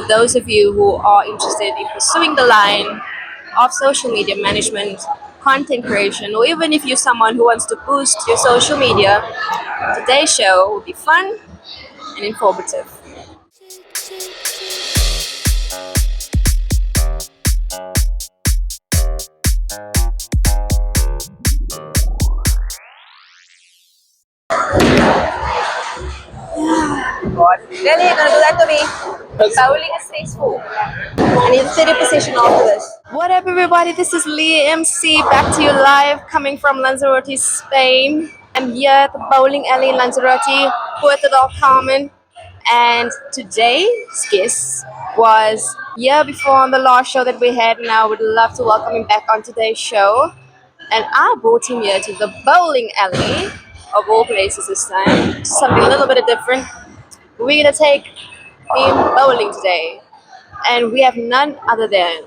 for those of you who are interested in pursuing the line of social media management, content creation, or even if you're someone who wants to boost your social media, today's show will be fun and informative. God, really? You're gonna do that to me? Bowling is stressful. I need to sit in position after this. What up, everybody? This is Lea MC back to you live, coming from Lanzarote, Spain. I'm here at the bowling alley in Lanzarote, Puerto del Carmen, and today's guest was here before on the last show that we had, and I would love to welcome him back on today's show. And I brought him here to the bowling alley, of all places this time. Something a little bit different. We're gonna take him bowling today. And we have none other than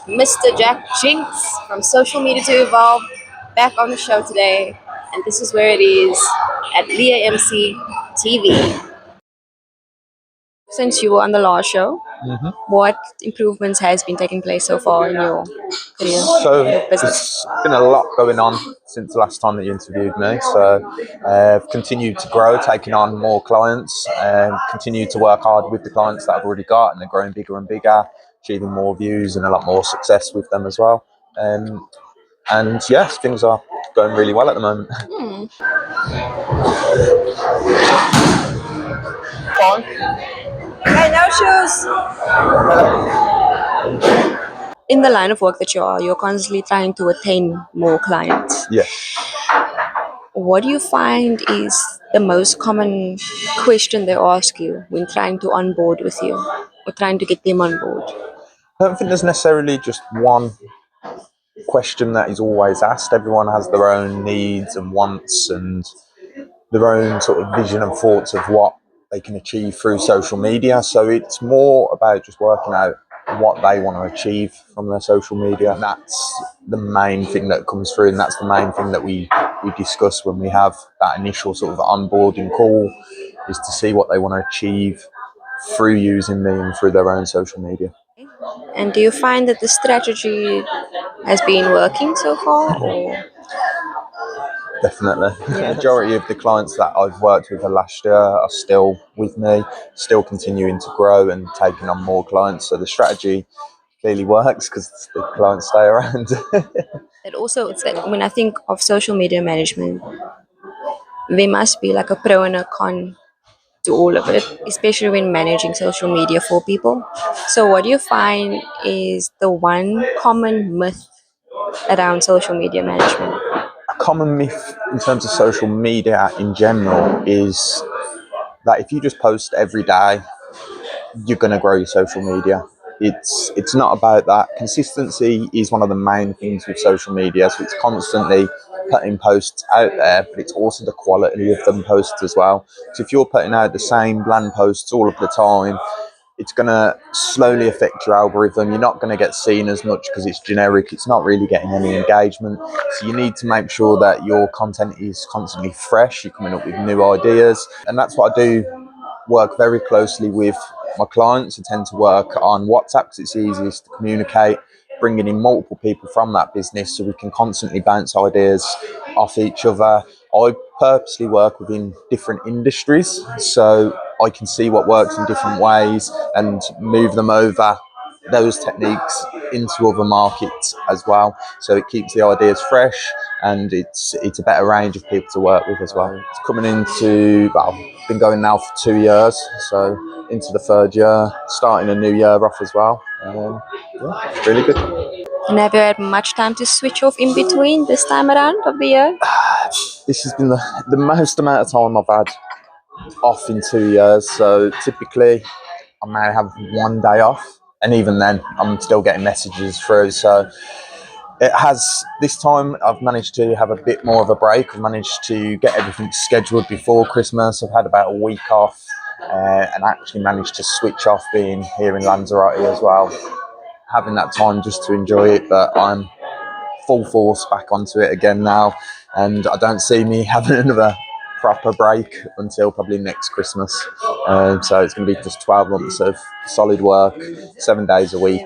Mr. Jack Jinx from Social Media to Evolve back on the show today. And this is where it is at Lea MC TV. Since you were on the last show, what improvements has been taking place so far in your career, So your business? there's been a lot going on since the last time that you interviewed me. So I've continued to grow, taking on more clients, and continued to work hard with the clients that I've already got, and they're growing bigger and bigger, achieving more views and a lot more success with them as well. And yes, things are going really well at the moment. Hey, no shoes! In the line of work that you're constantly trying to attain more clients. Yeah. What do you find is the most common question they ask you when trying to onboard with you or trying to get them on board? I don't think there's necessarily just one question that is always asked. Everyone has their own needs and wants and their own sort of vision and thoughts of what they can achieve through social media. So it's more about just working out what they want to achieve from their social media. And that's the main thing that comes through, and that's the main thing that we discuss when we have that initial sort of onboarding call, is to see what they want to achieve through using me and through their own social media. And do you find that the strategy has been working so far? Or? Definitely. The majority of the clients that I've worked with last year are still with me, still continuing to grow and taking on more clients. So the strategy clearly works because the clients stay around. It also, it's like when I think of social media management, there must be like a pro and a con to all of it, especially when managing social media for people. So, what do you find is the one common myth around social media management? A common myth in terms of social media in general is that if you just post every day, you're going to grow your social media. It's not about that. Consistency is one of the main things with social media. So it's constantly putting posts out there, but it's also the quality of them posts as well. So if you're putting out the same bland posts all of the time, it's going to slowly affect your algorithm. You're not going to get seen as much because it's generic. It's not really getting any engagement. So you need to make sure that your content is constantly fresh. You're coming up with new ideas. And that's what I do, work very closely with my clients. I tend to work on WhatsApp because it's easiest to communicate, bringing in multiple people from that business so we can constantly bounce ideas off each other. I purposely work within different industries so I can see what works in different ways and move them over those techniques into other markets as well. So it keeps the ideas fresh and it's a better range of people to work with as well. It's coming into, well, been going now for 2 years, so into the third year, starting a new year off as well. Yeah, it's really good. And have you had much time to switch off in between this time around of the year? This has been the most amount of time I've had off in 2 years. So typically I may have one day off, and even then I'm still getting messages through. So it has, this time I've managed to have a bit more of a break. I've managed to get everything scheduled before Christmas. I've had about a week off and actually managed to switch off being here in Lanzarote as well. Having that time just to enjoy it, but I'm full force back onto it again now, and I don't see me having another proper break until probably next Christmas. So it's going to be just 12 months of solid work, 7 days a week,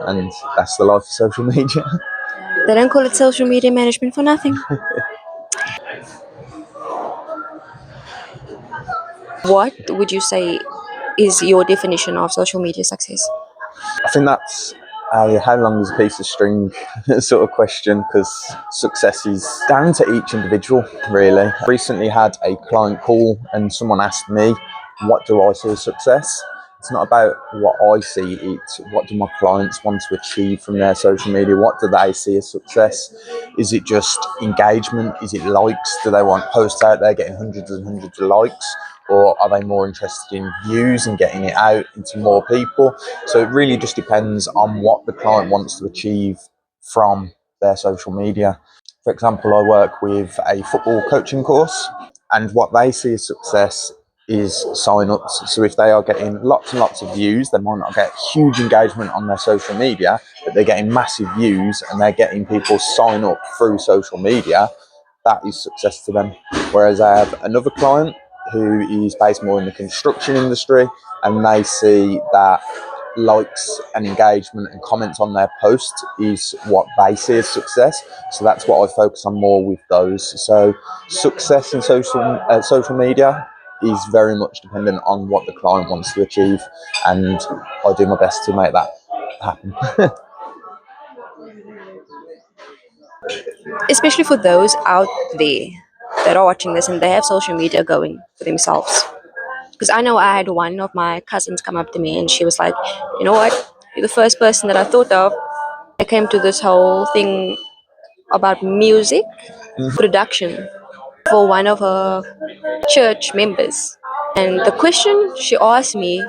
and that's the life of social media. They don't call it social media management for nothing. What would you say is your definition of social media success? I think that's how long is a piece of string sort of question, because success is down to each individual, really. I recently had a client call and someone asked me, what do I see as success? It's not about what I see, it's what do my clients want to achieve from their social media? What do they see as success? Is it just engagement? Is it likes? Do they want posts out there getting hundreds and hundreds of likes? Or are they more interested in views and getting it out into more people? So it really just depends on what the client wants to achieve from their social media. For example, I work with a football coaching course, and what they see as success is sign-ups. So if they are getting lots and lots of views, they might not get huge engagement on their social media, but they're getting massive views and they're getting people sign up through social media. That is success to them. Whereas I have another client who is based more in the construction industry, and they see that likes and engagement and comments on their posts is what they see as success. So that's what I focus on more with those. So success in social media is very much dependent on what the client wants to achieve, and I do my best to make that happen. Especially for those out there that are watching this and they have social media going for themselves. Because I know I had one of my cousins come up to me and she was like, you know what? You're the first person that I thought of. I came to this whole thing about music production for one of her church members. And the question she asked me,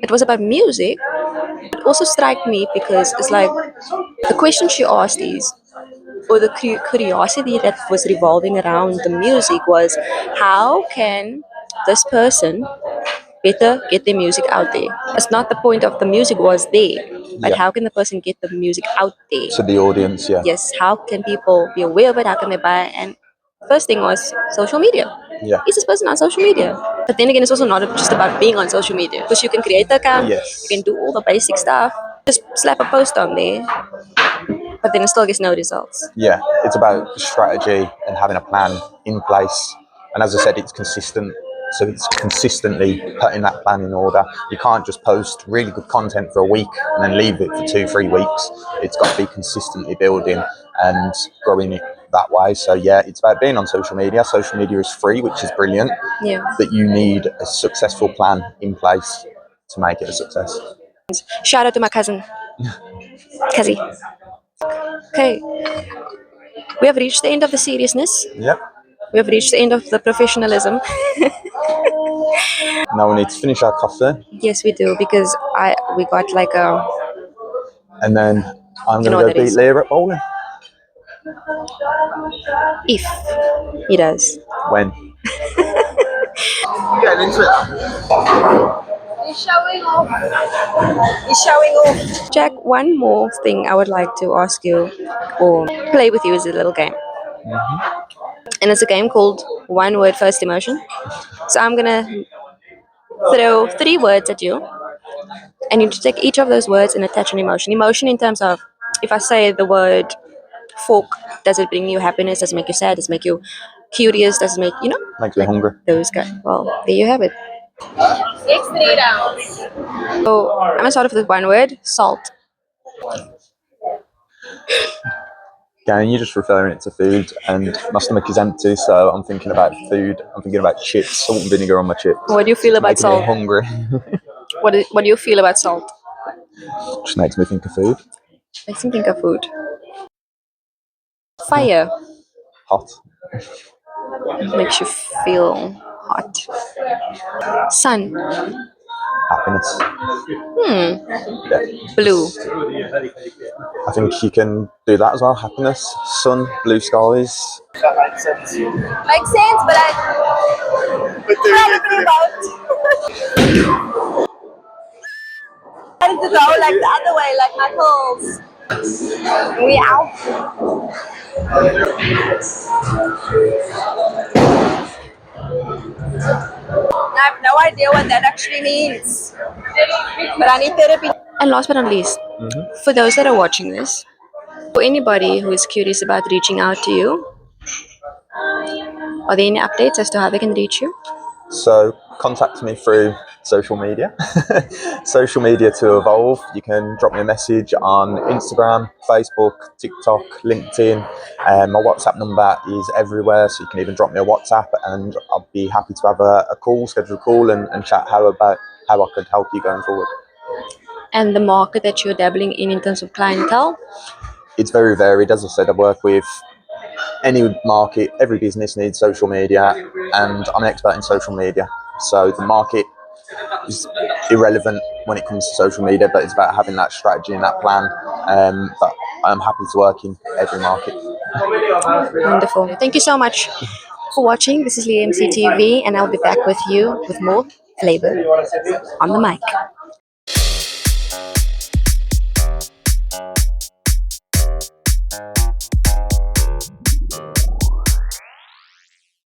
it was about music. It also struck me because it's like the question she asked is, or the curiosity that was revolving around the music was, how can this person better get their music out there? It's not the point of the music was there, but Yeah, how can the person get the music out there? to the audience, yeah. Yes, how can people be aware of it? How can they buy it? And first thing was social media. Yeah. Is this person on social media? But then again, it's also not just about being on social media, because you can create the account, you can Yes. do all the basic stuff, just slap a post on there, but then it still gets no results. Yeah, it's about strategy and having a plan in place. And as I said, it's consistent. So it's consistently putting that plan in order. You can't just post really good content for a week and then leave it for 2-3 weeks. It's got to be consistently building and growing it that way. So yeah, it's about being on social media. Social media is free, which is brilliant. Yeah. But you need a successful plan in place to make it a success. Shout out to my cousin, Kazi. Okay, we have reached the end of the seriousness. Yep. We have reached the end of the professionalism. Now we need to finish our coffee, Yes, we do, because we got like a, and then I'm you going know to what go that beat is. Lea at bowling. If he does. When? Getting into it. He's showing off. He's showing off. Jack, one more thing I would like to ask you or play with you is a little game. And it's a game called One Word First Emotion. So I'm gonna throw 3 words at you, and you need to take each of those words and attach an emotion. Emotion in terms of, if I say the word fork, does it bring you happiness? Does it make you sad? Does it make you curious? Does it make, Makes me hungry. those guys? Well, there you have it. Next 3 rounds. So I'm gonna start off with one word: salt. Again, you're just referring it to food, and my stomach is empty, so I'm thinking about food. I'm thinking about chips, salt and vinegar on my chips. What do you feel It's about making me salt? hungry. What do you feel about salt? Just makes me think of food. Makes me think of food. Fire Hot. makes you feel hot. Sun. Happiness. Hmm. Yeah. Blue. I think you can do that as well. Happiness, sun, blue skies. Makes sense, but I wanted to go like the other way, like my pearls. Meow. I have no idea what that actually means. But I need therapy. And last but not least, for those that are watching this, for anybody who is curious about reaching out to you, are there any updates as to how they can reach you? So contact me through social media. Social media to evolve. You can drop me a message on Instagram, Facebook, TikTok, LinkedIn. My WhatsApp number is everywhere, so you can even drop me a WhatsApp, and I'll be happy to have a call, schedule a call, and chat how I could help you going forward. And the market that you're dabbling in terms of clientele? It's very varied. As I said, I work with any market. Every business needs social media, and I'm an expert in social media. So the market is irrelevant when it comes to social media, but it's about having that strategy and that plan. But I'm happy to work in every market. Wonderful. Thank you so much for watching. This is Lea MC TV, and I'll be back with you with more flavor on the mic.